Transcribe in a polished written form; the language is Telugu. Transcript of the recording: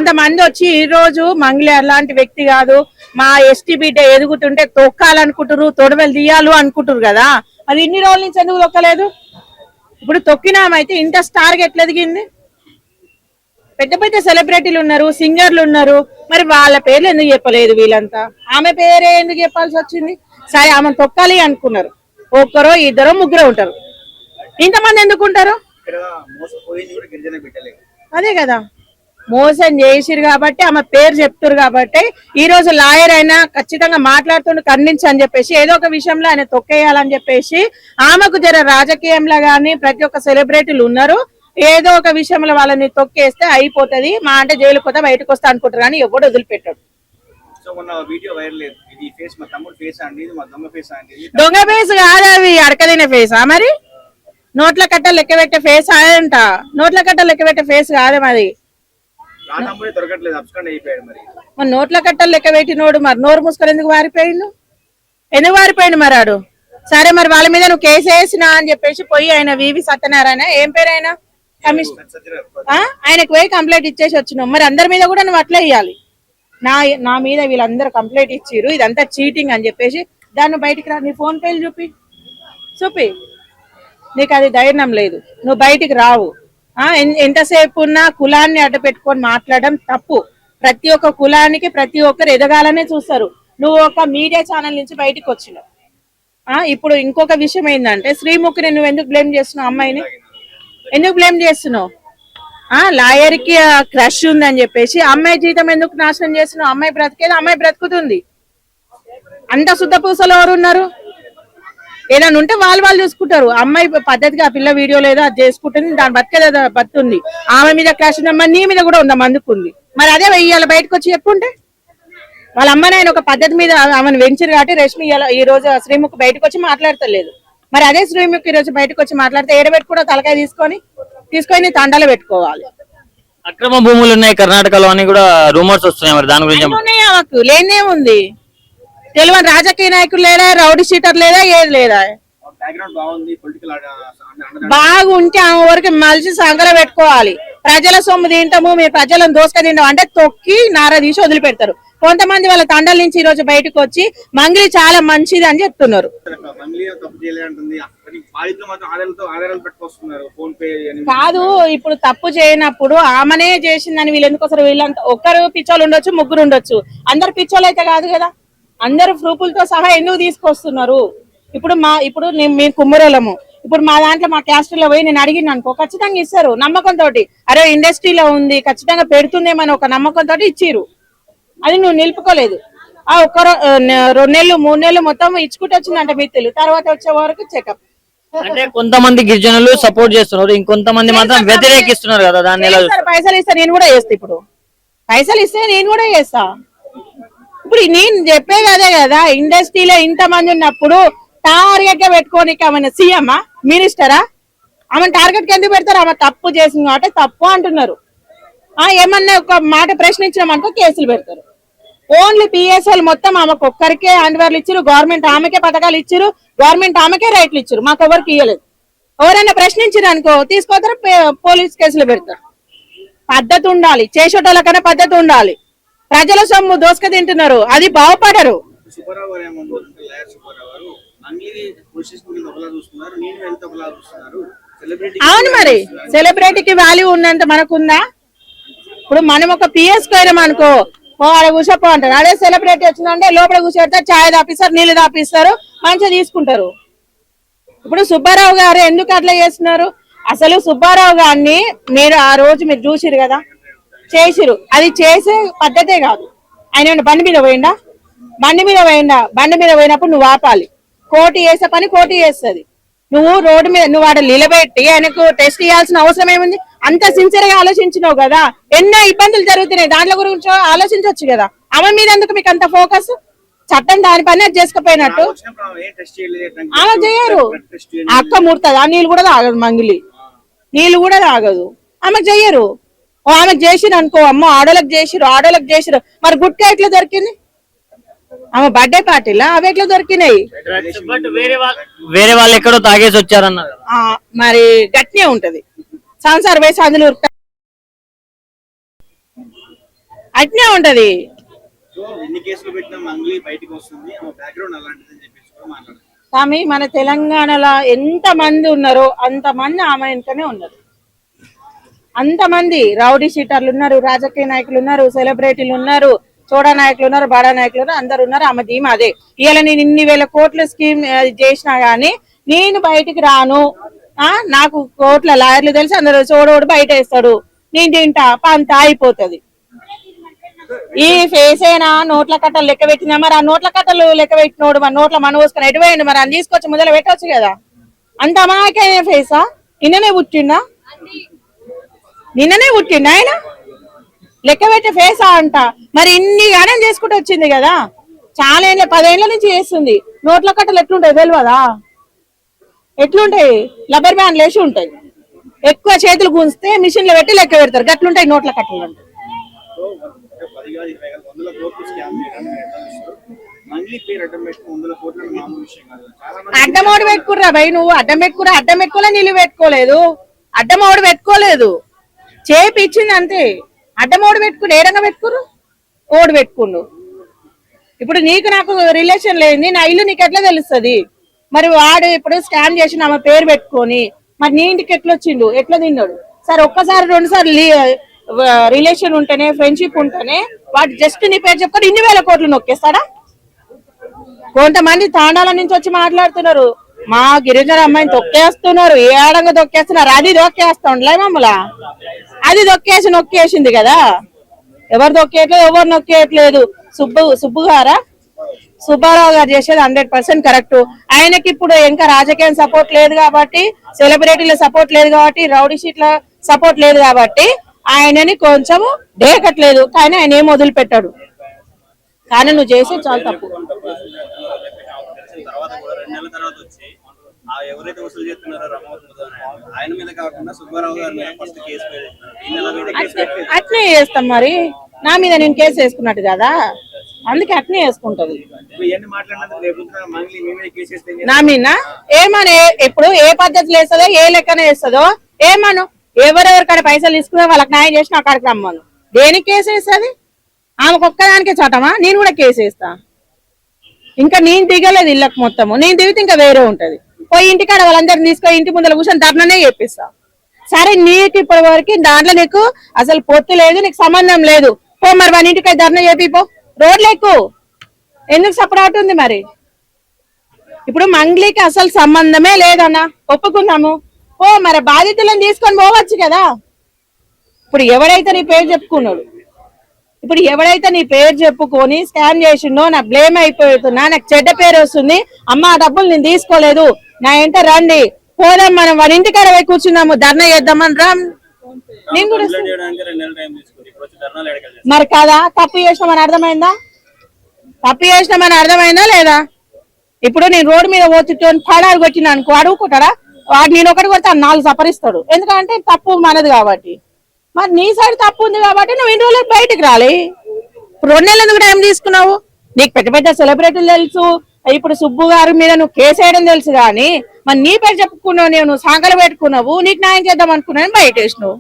కొంతమంది వచ్చి ఈ రోజు మంగళ అలాంటి వ్యక్తి కాదు, మా ఎస్టీ బిడ్డ ఎదుగుతుంటే తొక్కాలనుకుంటారు, తొడవలు తీయాలి అనుకుంటారు కదా, అది ఇన్ని రోజుల నుంచి ఎందుకు తొక్కలేదు? ఇప్పుడు తొక్కినామైతే ఇంత స్టార్ గా ఎట్లా ఎదిగింది? పెద్ద పెద్ద సెలబ్రిటీలు ఉన్నారు, సింగర్లు ఉన్నారు, మరి వాళ్ళ పేర్లు ఎందుకు చెప్పలేదు వీళ్ళంతా? ఆమె పేరే ఎందుకు చెప్పాల్సి వచ్చింది? సరే ఆమె తొక్కాలి అనుకున్నారు, ఒక్కరో ఇద్దరో ముగ్గురు ఉంటారు, ఇంతమంది ఎందుకు ఉంటారు? అదే కదా, మోసం చేసిరు కాబట్టి ఆమె పేరు చెప్తారు కాబట్టి ఈ రోజు లాయర్ అయినా ఖచ్చితంగా మాట్లాడుతుండే ఖండించి అని చెప్పేసి ఏదో ఒక విషయంలో ఆయన తొక్కేయాలని చెప్పేసి ఆమెకు జర రాజకీయంలో గానీ ప్రతి ఒక్క సెలబ్రిటీలు ఉన్నారు, ఏదో ఒక విషయంలో వాళ్ళని తొక్కేస్తే అయిపోతుంది, మా అంటే జైలుకి పోతే బయటకు వస్తా అనుకుంటారు కానీ ఎవడు వదిలిపెట్టాడు. దొంగ ఫేస్ కాదు అవి, అడకదిన ఫేసా మరి? నోట్ల కట్ట లెక్క పెట్టే ఫేస్ అదంట, నోట్ల కట్ట లెక్క పెట్టే ఫేస్ కాదే మరి. నోట్ల కట్టలు లెక్క పెట్టినోడు మరి నోరు మూసుకొని ఎందుకు వారిపోయిండు? ఎందుకు వారిపోయిండు మరి ఆడు? సరే మరి వాళ్ళ మీద నువ్వు కేసు వేసినా అని చెప్పేసి పోయి ఆయన వివి సత్యనారాయణ ఏం పేరు ఆయన ఆయనకు పోయి కంప్లైంట్ ఇచ్చేసి వచ్చినావు, మరి అందరి మీద కూడా నువ్వు అట్లా ఇవ్వాలి. నా మీద వీళ్ళందరూ కంప్లైంట్ ఇచ్చిరు, ఇదంతా చీటింగ్ అని చెప్పేసి దాన్ని బయటికి రా, నీ ఫోన్ పేలు చూపి నీకు అది ధైర్యం లేదు, నువ్వు బయటికి రావు. ఎంతసేపు ఉన్నా కులాన్ని అడ్డ పెట్టుకొని మాట్లాడడం తప్పు. ప్రతి ఒక్క కులానికి ప్రతి ఒక్కరు ఎదగాలనే చూస్తారు. నువ్వు ఒక మీడియా ఛానల్ నుంచి బయటికి వచ్చినావు. ఇప్పుడు ఇంకొక విషయం ఏంటంటే శ్రీముఖిని నువ్వు ఎందుకు బ్లేమ్ చేస్తున్నావు? అమ్మాయిని ఎందుకు బ్లేమ్ చేస్తున్నావు? లాయర్ కి క్రష్ ఉందని చెప్పేసి అమ్మాయి జీవితం ఎందుకు నాశనం చేస్తున్నావు? అమ్మాయి బ్రతికేది అమ్మాయి బ్రతుకుతుంది. అంత శుద్ధ పూసలు ఎవరు ఉన్నారు? ఏదైనా ఉంటే వాళ్ళు చూసుకుంటారు. అమ్మాయి పద్ధతిగా ఆ పిల్ల వీడియో లేదా అది చేసుకుంటుంది, దాని బతికేదా బతుంది. ఆమె మీద క్లాష్ ఉందమ్మా, నీ మీద కూడా ఉందా మందుకుంది, మరి అదే వెయ్యాలి బయటకు వచ్చి చెప్పుంటే. వాళ్ళ అమ్మని ఆయన ఒక పద్ధతి మీద ఆమెను వెంచరు కాబట్టి రష్మి ఈ రోజు శ్రీముఖి బయటకు వచ్చి మాట్లాడతలేదు. మరి అదే శ్రీముఖి ఈ రోజు బయటకు వచ్చి మాట్లాడితే ఏడబెట్టుకుంటూ తలకాయ తీసుకొని తండాలో పెట్టుకోవాలి. అక్రమ భూములు ఉన్నాయి కర్ణాటకలో అని కూడా రూమర్స్ వస్తున్నాయి, మరి దాని గురించి లేనేముంది? తెలియని రాజకీయ నాయకులు లేదా, రౌడీ షీటర్ లేదా, ఏది లేదా? బాగుంటే ఆమె వరకు మలిసి సంగర పెట్టుకోవాలి. ప్రజల సొమ్ము తింటాము, మీరు ప్రజలను దోసుక తింటాం అంటే తొక్కి నార తీసి వదిలిపెడతారు. కొంతమంది వాళ్ళ తండాల నుంచి ఈ రోజు బయటకు వచ్చి మంగిలి చాలా మంచిది అని చెప్తున్నారు. కాదు, ఇప్పుడు తప్పు చేయనప్పుడు ఆమెనే చేసిందని వీళ్ళు ఎందుకు వస్తారు? వీళ్ళంతా ఒక్కరు పిచ్చోళ్ళు ఉండొచ్చు, ముగ్గురు ఉండొచ్చు, అందరు పిచ్చోళ్ళు అయితే కాదు కదా. అందరు ప్రూఫ్లతో సహా ఎందుకు తీసుకొస్తున్నారు? ఇప్పుడు మేము కుమ్మరోళ్ళము, ఇప్పుడు మా దాంట్లో మా క్యాస్టర్లో పోయి నేను అడిగిన అనుకో ఖచ్చితంగా ఇస్తారు నమ్మకంతో. అరే ఇండస్ట్రీలో ఉంది ఖచ్చితంగా పెడుతుందేమని ఒక నమ్మకంతో ఇచ్చిరు, అది నువ్వు నిలుపుకోలేదు. ఒక్క 2 నెలలు 3 నెలలు మొత్తం ఇచ్చుకుంటూ వచ్చిందంట మిత్తులు, తర్వాత వచ్చే వరకు చెకప్. అంటే కొంతమంది గిరిజనులు సపోర్ట్ చేస్తున్నారు, ఇంకొంతమంది మాత్రం వ్యతిరేకిస్తున్నారు కదా. దాన్ని పైసలు ఇస్తే నేను కూడా చేస్తా, ఇప్పుడు పైసలు ఇస్తే నేను కూడా చేస్తా. ఇప్పుడు నేను చెప్పేది అదే కదా, ఇండస్ట్రీలో ఇంతమంది ఉన్నప్పుడు టార్గెట్ గా పెట్టుకోనికి ఆమె సీఎమ్మా మినిస్టరా? ఆమె టార్గెట్ కి ఎందుకు పెడతారు? ఆమె తప్పు చేసింది కాబట్టి తప్పు అంటున్నారు. ఏమన్నా ఒక మాట ప్రశ్నించినామనుకో కేసులు పెడతారు. ఓన్లీ పిఎస్ఎల్ మొత్తం ఆమెకు ఒక్కరికే అండర్వేర్లు ఇచ్చారు, గవర్నమెంట్ ఆమెకే పథకాలు ఇచ్చారు, గవర్నమెంట్ ఆమెకే రైట్లు ఇచ్చారు, మాకు ఎవరికి ఇవ్వలేదు. ఎవరైనా ప్రశ్నించారు అనుకో తీసుకొస్తారు, పోలీస్ కేసులు పెడతారు. పద్ధతి ఉండాలి, చేసేటోళ్ళకన్నా పద్ధతి ఉండాలి. ప్రజల సొమ్ము దోసుక తింటున్నారు, అది బాగుపడరు. అవును, మరి సెలబ్రిటీకి వాల్యూ ఉన్నంత మనకుందా? ఇప్పుడు మనం ఒక పిఎస్ పోయినాం అనుకో, ఆడ కూర్చోపో అంటారు. అదే సెలబ్రిటీ వచ్చిందంటే లోపల కూర్చోబెడతారు, ఛాయ్ తాపిస్తారు, నీళ్లు తాపిస్తారు, మంచిగా తీసుకుంటారు. ఇప్పుడు సుబ్బారావు గారు ఎందుకు అట్లా చేస్తున్నారు? అసలు సుబ్బారావు గారిని మీరు ఆ రోజు మీరు చూసిరు కదా, చేసిరు, అది చేసే పద్ధతే కాదు. ఆయన బండి మీద పోయిండా? బండి మీద పోయినప్పుడు నువ్వు ఆపాలి. కోటి చేసే పని కోటి చేస్తుంది. నువ్వు రోడ్డు మీద నువ్వు ఆడ నిలబెట్టి ఆయనకు టెస్ట్ చేయాల్సిన అవసరం ఏముంది? అంత సిన్సియర్ గా ఆలోచించినావు కదా, ఎన్నో ఇబ్బందులు జరుగుతున్నాయి, దాంట్లో గురించి ఆలోచించవచ్చు కదా. ఆమె మీద ఎందుకు మీకు అంత ఫోకస్? చట్టం దాని పని అది చేసుకుపోయినట్టు ఆమె చేయరు. అక్క ముడుతుంది, ఆ నీళ్ళు కూడా తాగదు, మంగిలి నీళ్ళు కూడా తాగదు, ఆమెకు చెయ్యరు. ఆమెకు చేసిరు అనుకో, అమ్మో ఆడోళ్ళకి చేసిరు, మరి గుట్కా ఎట్లా దొరికింది? ఆమె బర్త్డే పార్టీలా అవి ఎట్లా దొరికినాయి? వేరే వాళ్ళు ఎక్కడో తాగేసి వచ్చారన్నారు, మరి గట్టినే ఉంటది సంసార వయసు అందులో. అట్నే ఉంటది. సో ఎన్ని కేసులు పెట్టినా మంగ్లీ బయటికి వస్తుంది, ఆమె బ్యాక్గ్రౌండ్ అలాంటిదని చెప్పేసి కూడా మాట్లాడుతుంది. కానీ మన తెలంగాణలో ఎంత మంది ఉన్నారో అంతమంది ఆమె వెనుకనే ఉన్నారు. అంతమంది రౌడీ షీటర్లు ఉన్నారు, రాజకీయ నాయకులు ఉన్నారు, సెలబ్రిటీలు ఉన్నారు, చోడా నాయకులు ఉన్నారు, బాడా నాయకులు ఉన్నారు, అందరు ఉన్నారు. ఆమె ధీమ అదే. ఇవాళ నేను ఇన్ని వేల కోట్ల స్కీమ్ చేసినా గానీ నేను బయటికి రాను, నాకు కోట్ల లాయర్లు తెలిసి అందరు చోడోడు బయట వేస్తాడు, నేను తింటా పంత అయిపోతుంది. ఈ ఫేస్ అయినా నోట్ల కట్టలు లెక్క పెట్టినా, మరి ఆ నోట్ల కట్టలు లెక్క పెట్టినోడు మరి నోట్ల మన పోసుకొని ఎటుపోయింది, మరి అని తీసుకొచ్చి మొదలు పెట్టవచ్చు కదా. అంత అమాయకైన ఫేసా? నిన్ననే పుట్టిండా ఆయన? లెక్క పెట్టే ఫేసా అంట. మరి ఇన్ని గానం చేసుకుంటూ వచ్చింది కదా, చాలా ఏళ్ళ 10 ఏళ్ల నుంచి చేస్తుంది. నోట్ల కట్టలు ఎట్లుంటాయి తెలియదా? ఎట్లుంటాయి? రబ్బర్ బ్యాండ్ లేచి ఉంటాయి, ఎక్కువ చేతులు గుంజితే మిషన్ లో పెట్టి లెక్క పెడతారు, గట్లుంటాయి నోట్ల కట్టలు అంటే. అడ్డమోడు పెట్టుకుర్రా భయ్, నువ్వు అడ్డం పెట్టుకోలే, నిలువ పెట్టుకోలేదు, అడ్డమోడు పెట్టుకోలేదు, చేపిచ్చింది అంతే. అడ్డమోడు పెట్టుకుని ఏడంగా పెట్టుకురు, ఓడి పెట్టుకుండు. ఇప్పుడు నీకు నాకు రిలేషన్ లేని నా ఇల్లు నీకు ఎట్లా తెలుస్తుంది? మరి వాడు ఇప్పుడు స్కామ్ చేసిన ఆమె పేరు పెట్టుకొని మరి నీ ఇంటికి ఎట్లా వచ్చిండు, ఎట్లా తిన్నాడు? సరే ఒక్కసారి 2 సార్లు రిలేషన్ ఉంటేనే, ఫ్రెండ్షిప్ ఉంటేనే వాడు జస్ట్ నీ పేరు చెప్పుకొని ఇన్ని వేల కోట్లు నొక్కేస్తాడా? కొంతమంది తాండాల నుంచి వచ్చి మాట్లాడుతున్నారు, మా గిరిజన అమ్మాయిని తొక్కేస్తున్నారు, ఏ ఆడంగా తొక్కేస్తున్నారు, అది తొక్కేస్తుండలే మమ్మల్ని, అది నొక్కేసింది కదా. ఎవరు తొక్కేయట్లేదు, ఎవరు నొక్కేయట్లేదు. సుబ్బారావు గారు చేసేది 100% కరెక్ట్. ఆయనకి ఇప్పుడు ఇంకా రాజకీయం సపోర్ట్ లేదు కాబట్టి, సెలబ్రిటీల సపోర్ట్ లేదు కాబట్టి, రౌడీ షీట్ల సపోర్ట్ లేదు కాబట్టి ఆయనని కొంచెం డేకట్లేదు. కానీ ఆయన ఏం వదిలిపెట్టాడు. కానీ నువ్వు చేసే చాలా తప్పు. ఎవరైతే వసూలు చేస్తున్నారో రమౌత్ ఆయన మీద కాకుండా సుబ్బారావు గారి మీద ఫస్ట్ కేసు అట్నే చేస్తాం. మరి నా మీద నేను కేసు వేసుకున్నట్టు కదా, అందుకే అట్నే వేసుకుంటది. నా మీద ఏమని ఇప్పుడు ఏ పద్ధతిలో వేస్తుందో, ఏ లెక్కన వేస్తుందో ఏమను. ఎవరెవరికాడ పైసలు తీసుకున్నా వాళ్ళకి న్యాయం చేసి నా కాడికి రమ్మను. దేనికి కేసు వేస్తుంది? ఆమెకు ఒక్కదానికే చట్టమా? నేను కూడా కేసు వేస్తా. ఇంకా నేను దిగలేదు ఇళ్ళకి మొత్తము, నేను దిగితే ఇంకా వేరే ఉంటది. పోయి ఇంటికాడ వాళ్ళందరినీ తీసుకొని ఇంటి ముందర కూర్చొని ధర్నానే చేపిస్తా. సరే నీకు ఇప్పటి వరకు దాంట్లో నీకు అసలు పొత్తు లేదు, నీకు సంబంధం లేదు, పో మరి మన ఇంటికి ధర్నా చేపిపో, రోడ్లు ఎక్కువ. ఎందుకు సపరేట్ ఉంది? మరి ఇప్పుడు మంగ్లీకి అసలు సంబంధమే లేదన్నా ఒప్పుకున్నాము, పో మరి బాధితులను తీసుకొని పోవచ్చు కదా. ఇప్పుడు ఎవడైతే నీ పేరు చెప్పుకున్నాడు, ఇప్పుడు ఎవడైతే నీ పేరు చెప్పుకొని స్కామ్ చేసిండో, నా బ్లేమ్ అయిపోతున్నా, నాకు చెడ్డ పేరు వస్తుంది, అమ్మ ఆ డబ్బులు నేను తీసుకోలేదు, నా ఇంట రండి, పోదాం మనం వాడి ఇంటికాడ పోయి కూర్చుందాము, ధర్నా చేద్దామని రా. నేను కూడా మరి కాదా, తప్పు చేసినామని అర్థమైందా? తప్పు చేసినామని అర్థమైందా లేదా? ఇప్పుడు నేను రోడ్డు మీద పోతుంటే పడాలు కొట్టినా అనుకో, అడుగుకుంటాడా? వాడు నేను ఒకటి కొడితే 4 సపరిస్తాడు, ఎందుకంటే తప్పు మనది కాబట్టి. మరి నీ సైడ్ తప్పు ఉంది కాబట్టి నువ్వు ఇన్ని రోజులు బయటకు రాలి. 2 నెలలు ఎందుకు టైం తీసుకున్నావు? నీకు పెద్ద పెద్ద సెలబ్రిటీలు తెలుసు, ఇప్పుడు సుబ్బు గారి మీద నువ్వు కేసు వేయడం తెలుసు, కానీ మరి నీ పేరు చెప్పుకున్నావు, నువ్వు సాంకలు పెట్టుకున్నావు, నీకు న్యాయం చేద్దాం అనుకున్నాను బయట వేసినావు.